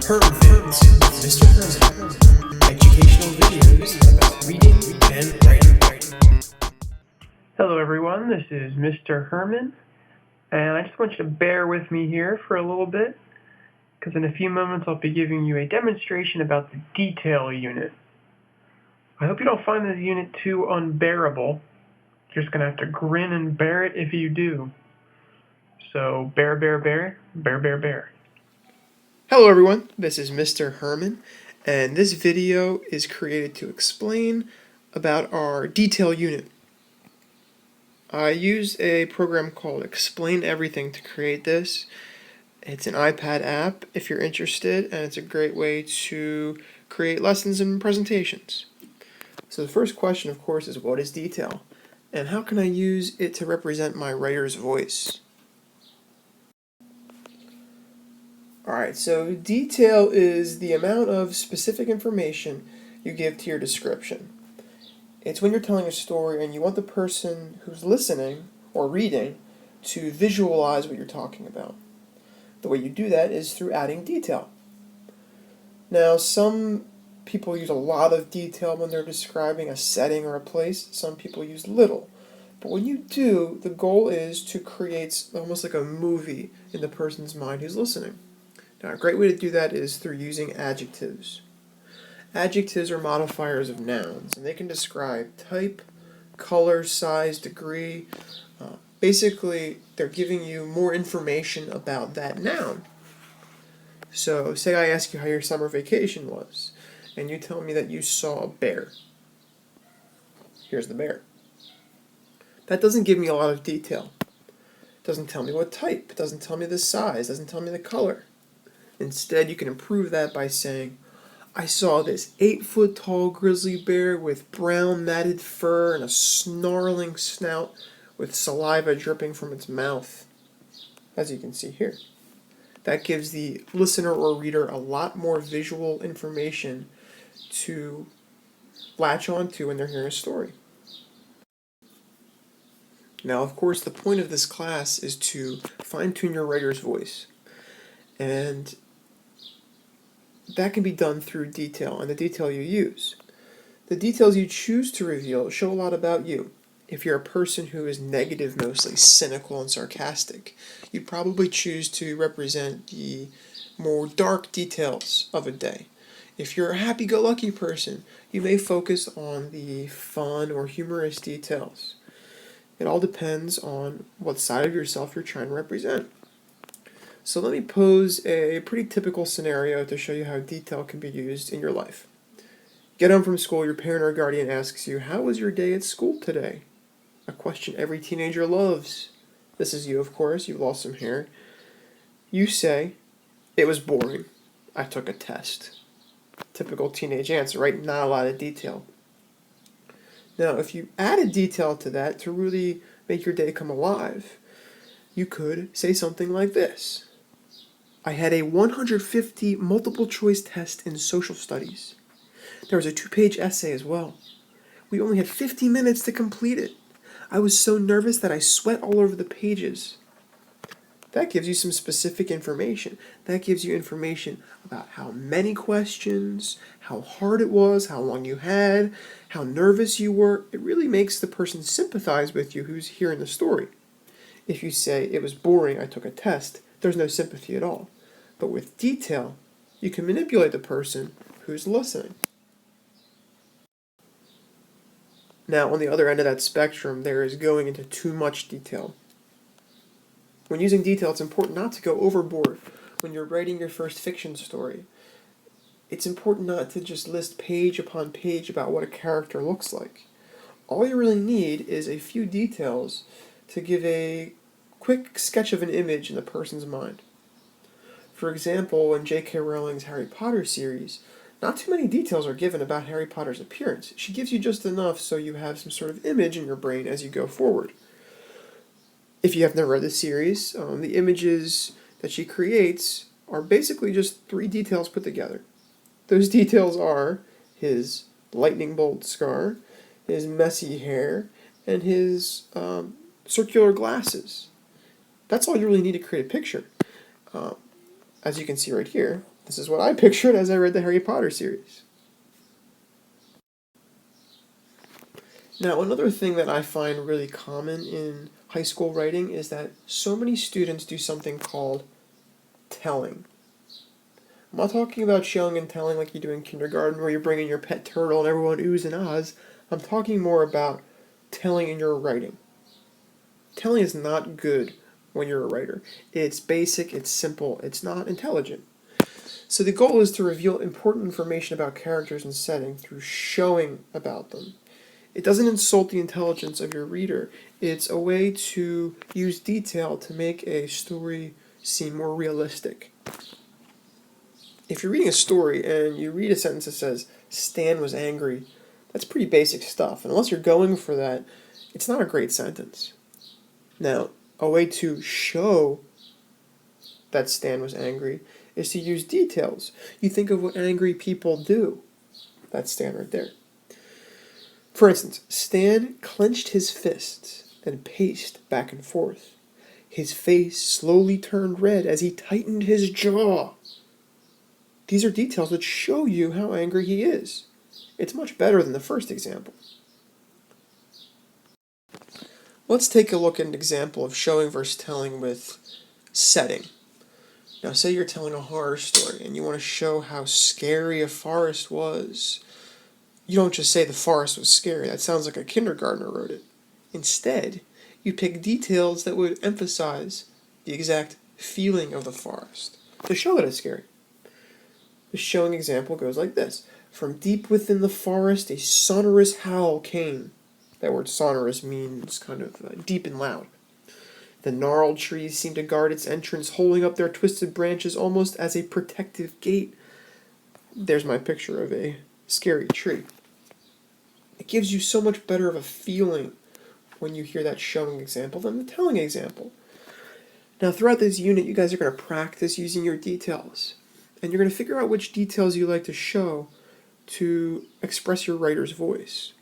HermVids with Mr. Herman. Educational videos about reading and writing. Hello everyone, this is Mr. Herman, and I just want you to bear with me here for a little bit, because in a few moments I'll be giving you a demonstration about the detail unit. I hope you don't find this unit too unbearable. You're just going to have to grin and bear it if you do. So, bear, bear, bear, bear, bear, bear. Hello everyone, this is Mr. Herman, and this video is created to explain about our detail unit. I used a program called Explain Everything to create this. It's an iPad app if you're interested, and it's a great way to create lessons and presentations. So the first question, of course, is what is detail? And how can I use it to represent my writer's voice? Alright, so detail is the amount of specific information you give to your description. It's when you're telling a story and you want the person who's listening or reading to visualize what you're talking about. The way you do that is through adding detail. Now, some people use a lot of detail when they're describing a setting or a place. Some people use little. But when you do, the goal is to create almost like a movie in the person's mind who's listening. Now, a great way to do that is through using adjectives. Adjectives are modifiers of nouns, and they can describe type, color, size, degree. Basically, they're giving you more information about that noun. So, say I ask you how your summer vacation was, and you tell me that you saw a bear. Here's the bear. That doesn't give me a lot of detail. It doesn't tell me what type, it doesn't tell me the size, it doesn't tell me the color. Instead, you can improve that by saying, I saw this 8-foot-tall grizzly bear with brown matted fur and a snarling snout with saliva dripping from its mouth, as you can see here. That gives the listener or reader a lot more visual information to latch onto when they're hearing a story. Now, of course, the point of this class is to fine-tune your writer's voice. And that can be done through detail and the detail you use. The details you choose to reveal show a lot about you. If you're a person who is negative mostly, cynical and sarcastic, you'd probably choose to represent the more dark details of a day. If you're a happy-go-lucky person, you may focus on the fun or humorous details. It all depends on what side of yourself you're trying to represent. So let me pose a pretty typical scenario to show you how detail can be used in your life. Get home from school, your parent or guardian asks you, how was your day at school today? A question every teenager loves. This is you, of course, you've lost some hair. You say, it was boring. I took a test. Typical teenage answer, right? Not a lot of detail. Now, if you added detail to that to really make your day come alive, you could say something like this. I had a 150 multiple choice test in social studies. There was a 2-page essay as well. We only had 50 minutes to complete it. I was so nervous that I sweat all over the pages. That gives you some specific information. That gives you information about how many questions, how hard it was, how long you had, how nervous you were. It really makes the person sympathize with you who's hearing the story. If you say, it was boring, I took a test, there's no sympathy at all. But with detail, you can manipulate the person who's listening. Now, on the other end of that spectrum, there is going into too much detail. When using detail, it's important not to go overboard when you're writing your first fiction story. It's important not to just list page upon page about what a character looks like. All you really need is a few details to give a quick sketch of an image in the person's mind. For example, in J.K. Rowling's Harry Potter series, not too many details are given about Harry Potter's appearance. She gives you just enough so you have some sort of image in your brain as you go forward. If you have never read the series, the images that she creates are basically just 3 details put together. Those details are his lightning bolt scar, his messy hair, and his circular glasses. That's all you really need to create a picture. As you can see right here, this is what I pictured as I read the Harry Potter series. Now, another thing that I find really common in high school writing is that so many students do something called telling. I'm not talking about showing and telling like you do in kindergarten where you're bringing your pet turtle and everyone oohs and ahs. I'm talking more about telling in your writing. Telling is not good when you're a writer. It's basic, it's simple, it's not intelligent. So the goal is to reveal important information about characters and setting through showing about them. It doesn't insult the intelligence of your reader. It's a way to use detail to make a story seem more realistic. If you're reading a story and you read a sentence that says, Stan was angry, that's pretty basic stuff. And unless you're going for that, it's not a great sentence. Now, a way to show that Stan was angry is to use details. You think of what angry people do. That's Stan right there. For instance, Stan clenched his fists and paced back and forth. His face slowly turned red as he tightened his jaw. These are details that show you how angry he is. It's much better than the first example. Let's take a look at an example of showing versus telling with setting. Now, say you're telling a horror story and you want to show how scary a forest was. You don't just say the forest was scary. That sounds like a kindergartner wrote it. Instead, you pick details that would emphasize the exact feeling of the forest to show that it's scary. The showing example goes like this. From deep within the forest, a sonorous howl came. That word sonorous means kind of deep and loud. The gnarled trees seemed to guard its entrance, holding up their twisted branches almost as a protective gate. There's my picture of a scary tree. It gives you so much better of a feeling when you hear that showing example than the telling example. Now, throughout this unit, you guys are going to practice using your details. And you're going to figure out which details you like to show to express your writer's voice.